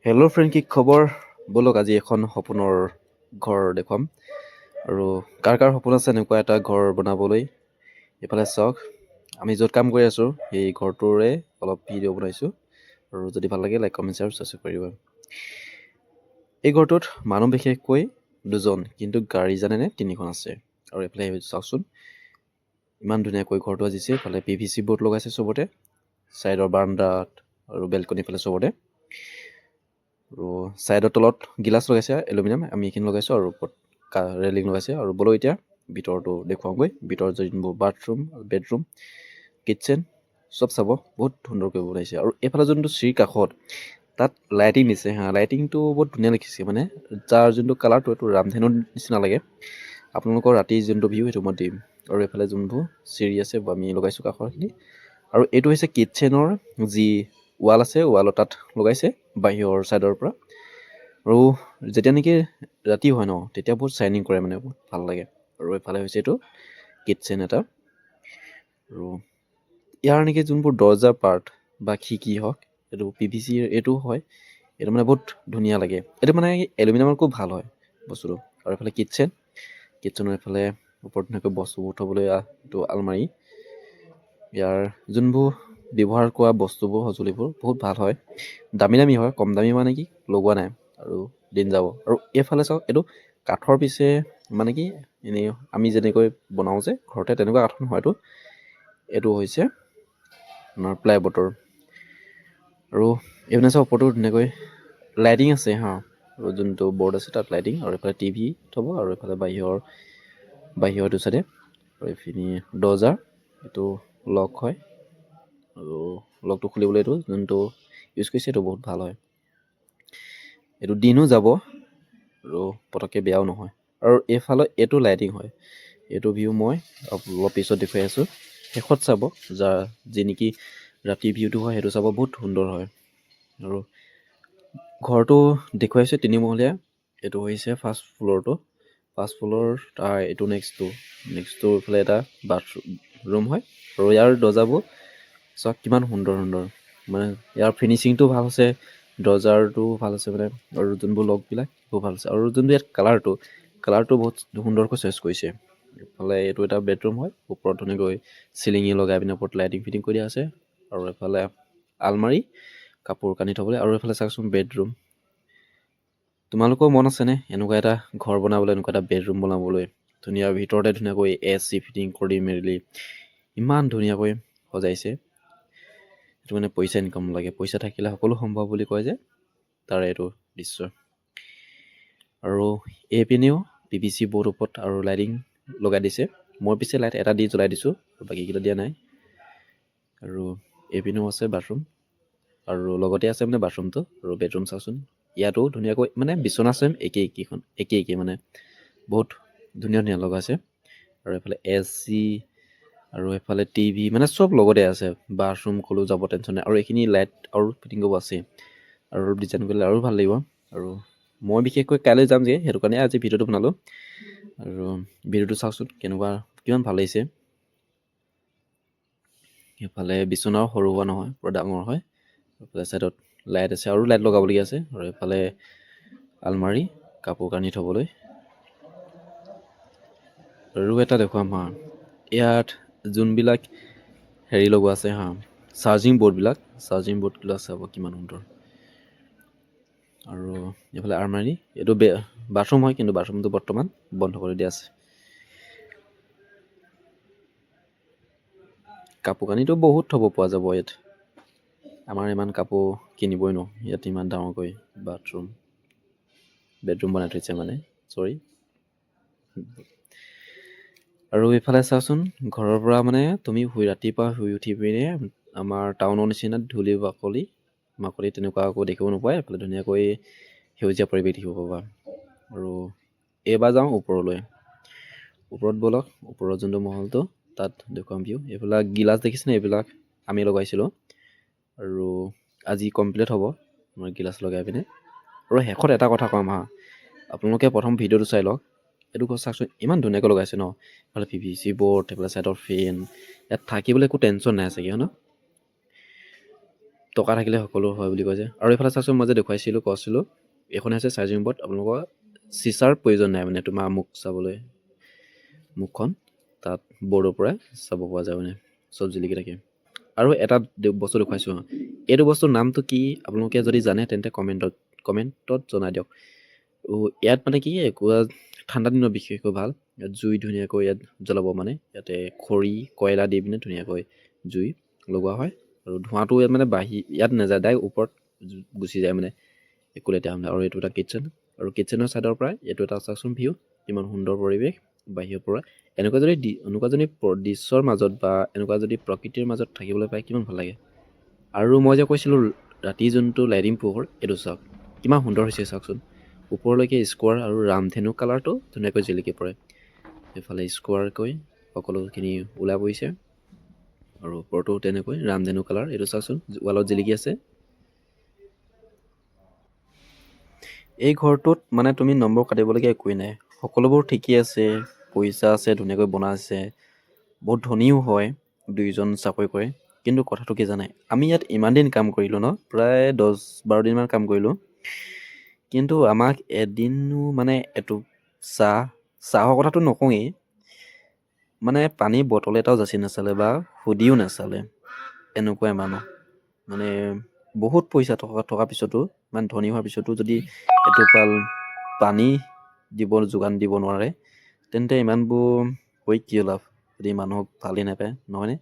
Hello' friend, কি খবৰ? ব'লক আজি এখন সপোনৰ ঘৰ দেখুৱাম। আৰু কাৰ কাৰ সপোন আছে এনেকুৱা এটা ঘৰ বনাবলৈ? এইফালে চাওক, আমি য'ত কাম কৰি আছোঁ সেই ঘৰটোৰে অলপ ভিডিঅ' বনাইছোঁ। আৰু যদি ভাল লাগে লাইক কমেণ্ট শ্বেয়াৰ ছাবস্ক্ৰাইব কৰিব। এই ঘৰটোত মানুহ বিশেষকৈ দুজন, কিন্তু গাড়ী জানেনে তিনিখন আছে। আৰু এইফালে চাওকচোন, ইমান ধুনীয়াকৈ ঘৰটো সাজিছে। এইফালে PVC বৰ্ড লগাইছে চবতে, ছাইডৰ বাৰাণ্ডাত আৰু বেলকনি ফালে চবতে। আৰু ছাইডৰ তলত গিলাচ লগাইছে এলুমিনিয়াম, আমি এইখিনি লগাইছোঁ। আৰু ওপৰত ৰেলিং লগাইছে। আৰু ব'লক এতিয়া ভিতৰটো দেখুৱাওঁগৈ। ভিতৰত যোনবোৰ বাথৰুম, বেডৰুম, কিটচেন চব চাব, বহুত সুন্দৰকৈ বনাইছে। আৰু এইফালে যোনটো চিৰিৰ কাষত তাত লাইটিং দিছে লাইটিংটো বহুত ধুনীয়া দেখিছে। মানে যাৰ যোনটো কালাৰটো এইটো ৰামধেনুৰ নিচিনা লাগে। আপোনালোকৰ ৰাতি যোনটো ভিউ সেইটো মই দিম। আৰু এইফালে যোনবোৰ চিৰি আছে আমি লগাইছোঁ কাষৰখিনি। আৰু এইটো হৈছে কিটচেনৰ যি ৱাল আছে, ৱালত তাত লগাইছে বাহিৰৰ ছাইডৰ পৰা। আৰু যেতিয়া নেকি ৰাতি হয় ন, তেতিয়া বহুত চাইনিং কৰে, মানে বহুত ভাল লাগে। আৰু এইফালে হৈছে এইটো কিটচেন এটা। আৰু ইয়াৰ নেকি যোনবোৰ দৰ্জা পাৰ্ট বা খিৰিকী হওক, এইটো PVC এইটো হয়। এইটো মানে বহুত ধুনীয়া লাগে। এইটো মানে এলুমিনিয়ামৰ খুব ভাল হয় বস্তুটো। আৰু এইফালে কিটচেনৰ এইফালে ওপৰত ধুনীয়াকৈ বস্তুবোৰ থ'বলৈ এইটো আলমাৰি। ইয়াৰ যোনবোৰ ব্যৱহাৰ কৰা বস্তুবোৰ, সঁজুলিবোৰ বহুত ভাল হয়, দামী হয়। কম দামী মানে কি লগোৱা নাই আৰু দিন যাব। আৰু এইফালে চাওক, এইটো কাঠৰ পিছে মানে কি এনেই আমি যেনেকৈ বনাওঁ যে ঘৰতে, তেনেকুৱা কাঠ নহয় এইটো হৈছে আপোনাৰ প্লাইবৰ্ডৰ। আৰু এইপিনে চাওক, ওপৰতো ধুনীয়াকৈ লাইটিং আছে আৰু যোনটো বৰ্ড আছে তাত লাইটিং। আৰু এইফালে TV থ'ব। আৰু এইফালে বাহিৰৰ এইটো চাইডে। আৰু এইখিনি দৰ্জা, এইটো লক হয়। আৰু লকটো খুলিবলৈ এইটো যোনটো ইউজ কৰিছে এইটো বহুত ভাল হয়। এইটো দিনো যাব আৰু পটককৈ বেয়াও নহয়। আৰু এইফালে এইটো লাইটিং হয়। এইটো ভিউ মই অলপ পিছত দেখুৱাই আছোঁ। শেষত চাব, যি নেকি ৰাতি ভিউটো হয় সেইটো চাব, বহুত সুন্দৰ হয়। আৰু ঘৰটো দেখুৱাইছে তিনিমহলীয়া। এইটো হৈছে ফাৰ্ষ্ট ফ্ল'ৰটো। তাৰ এইটো নেক্সটটো এইফালে এটা বাথৰুম হয়। আৰু ইয়াৰ দৰ্জাবোৰ চাওক কিমান সুন্দৰ। মানে ইয়াৰ ফিনিচিংটো ভাল হৈছে, দৰ্জাৰটো ভাল আছে মানে। আৰু যোনবোৰ লকবিলাক বহুত ভাল আছে। আৰু যোনটো ইয়াত কালাৰটো বহুত সুন্দৰকৈ চইচ কৰিছে। এইফালে এইটো এটা বেডৰুম হয়। ওপৰত ধুনীয়াকৈ চিলিঙি লগাই পিনে ওপৰত লাইটিং ফিটিং কৰি দিয়া আছে। আৰু এইফালে আলমাৰি, কাপোৰ কানি থ'বলৈ। আৰু এইফালে চাওকচোন বেডৰুম। তোমালোকৰ মন আছেনে এনেকুৱা এটা ঘৰ বনাবলৈ, এনেকুৱা এটা বেডৰুম বনাবলৈ? ধুনীয়া ভিতৰতে ধুনীয়াকৈ AC ফিটিং কৰি মেলি ইমান ধুনীয়াকৈ সজাইছে। সেইটো মানে পইচা ইনকাম লাগে, পইচা থাকিলে সকলো সম্ভৱ বুলি কয় যে, তাৰে এইটো দৃশ্য। আৰু এইপিনেও PVC বৰ্ড ওপৰত আৰু লাইটিং লগাই দিছে। মই পিছে লাইট এটা দি জ্বলাই দিছোঁ, বাকীকেইটা দিয়া নাই। আৰু এইপিনেও আছে বাথৰুম, আৰু লগতে আছে মানে বাথৰুমটো। আৰু বেডৰুম চাওকচোন, ইয়াতো ধুনীয়াকৈ মানে বিচনা চেম একেই মানে বহুত ধুনীয়া লগাইছে। আৰু এইফালে AC, আৰু এইফালে TV, মানে চব লগতে আছে। বাথৰুম ক'লেও যাব টেনশ্যন নাই। আৰু এইখিনি লাইট আৰু ফিটিং কৰিব আছেই। আৰু ডিজাইন কৰিলে আৰু ভাল লাগিব। আৰু মই বিশেষকৈ কাইলৈ যাম যে, সেইটো কাৰণে আজি ভিডিঅ'টো বনালোঁ। আৰু ভিডিঅ'টো চাওকচোন কিমান ভাল লাগিছে। সেইফালে বিচনাও সৰু হোৱা নহয়, পুৰা ডাঙৰ হয়। এইফালে ছাইডত লাইট আছে, আৰু লাইট লগাবলগীয়া আছে। আৰু এইফালে আলমাৰি, কাপোৰ কানি থ'বলৈ। আৰু এটা দেখুৱাম ইয়াত যোনবিলাক লগোৱা আছে চাৰ্জিং বৰ্ডবিলাক চাব কিমান সুন্দৰ। আৰু এইফালে আলমাৰি, এইটো বাথৰুম হয়, কিন্তু বাথৰুমটো বৰ্তমান বন্ধ কৰি দিয়া আছে। কাপোৰ কানিটো বহুত থ'ব পৰা যাব ইয়াত। আমাৰ ইমান কাপোৰ কিনিবই ন, ইয়াত ইমান ডাঙৰকৈ বেডৰুম বনাই থৈছে মানে, আৰু এইফালে চাচোন, ঘৰৰ পৰা মানে তুমি ৰাতিপুৱা শুই উঠি পিনে আমাৰ টাউনৰ নিচিনা ধূলি মাকলি তেনেকুৱা একো দেখিব নোপোৱা। এইফালে ধুনীয়াকৈ সেউজীয়া পৰিৱেশ দেখিব পাবা। আৰু এইবাৰ যাওঁ ওপৰত ব'লক। ওপৰত যোনটো মহলটো তাত দেখুৱাম ভিউ। এইবিলাক গিলাচ দেখিছেনে? এইবিলাক আমি লগাইছিলোঁ, আৰু আজি কমপ্লিট হ'ব আমাৰ গিলাচ লগাই পিনে। আৰু শেষত এটা কথা ক'ম আপোনালোকে প্ৰথম ভিডিঅ'টো চাই লওক। এইটো ঘৰ চাওকচোন, ইমান ধুনীয়াকৈ লগাইছে ন। এইফালে PVC বৰ্ড, এইফালে ছাইডৰ ফেন, ইয়াত থাকিবলৈ একো টেনশ্যন নাই চাগে ন। টকা থাকিলে সকলো হয় বুলি কয় যে। আৰু এইফালে চাওকচোন, মই যে দেখুৱাইছিলোঁ কৈছিলোঁ, এইখন হৈছে চাৰ্জিং বৰ্ড। আপোনালোকৰ চিচাৰ প্ৰয়োজন নাই মানে তোমাৰ মুখ চাবলৈ, মুখখন তাত বৰ্ডৰ পৰাই চাব পৰা যায় মানে, চব জিলিকি থাকে। আৰু এটা বস্তু দেখুৱাইছোঁ, এইটো বস্তুৰ নামটো কি আপোনালোকে যদি জানে তেন্তে কমেণ্টত জনাই দিয়ক। ইয়াত মানে কি ঠাণ্ডা দিনত বিশেষকৈ ভাল, ইয়াত জুই ধুনীয়াকৈ ইয়াত জ্বলাব, মানে ইয়াতে খৰি কয়লা দি পিনে ধুনীয়াকৈ জুই লগোৱা হয়। আৰু ধোঁৱাটো ইয়াত মানে ইয়াত নাযায়, ডাইৰেক্ট ওপৰত গুচি যায় মানে একো লেতেৰা হয়। আৰু এইটো এটা কিটচেন, আৰু কিটচেনৰ ছাইডৰ পৰা এইটো এটা চাওকচোন ভিউ, ইমান সুন্দৰ পৰিৱেশ বাহিৰৰ পৰা। এনেকুৱা যদি দৃশ্যৰ মাজত বা এনেকুৱা যদি প্ৰকৃতিৰ মাজত থাকিবলৈ পায় কিমান ভাল লাগে। আৰু মই যে কৈছিলোঁ ৰাতি যোনটো লাইটিং পোহৰ, এইটো চাওক কিমান সুন্দৰ হৈছে চাওকচোন। ওপৰলৈকে স্কোৱাৰ আৰু ৰামধেনু কালাৰটো ধুনীয়াকৈ জিলিকি পৰে। এইফালে স্কোৱাৰকৈ সকলোখিনি ওলাই পৰিছে, আৰু ওপৰতো তেনেকৈ ৰামধেনু কালাৰ, এইটো চাওকচোন ৱালত জিলিকি আছে। এই ঘৰটোত মানে তুমি নম্বৰ কাটিবলগীয়া একোৱেই নাই, সকলোবোৰ ঠিকেই আছে, পইচা আছে, ধুনীয়াকৈ বনাইছে, বহুত ধনীও হয়, দুইজন চাকৰি কৰে। কিন্তু কথাটো কি জানে, আমি ইয়াত ইমান দিন কাম কৰিলোঁ ন, প্ৰায় 10-12 দিনমান কাম কৰিলোঁ, কিন্তু আমাক এদিনো মানে চাহৰ কথাটো নকওঁৱেই, মানে পানী বটল এটাও যাচি নাচালে বা সুধিও নাচালে। এনেকুৱাই মানুহ মানে, বহুত পইচা থকা পিছতো, ইমান ধনী হোৱাৰ পিছতো যদি এটোপাল পানী যোগান দিব নোৱাৰে, তেন্তে ইমানবোৰ কৈ কি লাভ, যদি মানুহক ভালেই নাপায়, নহয়নে?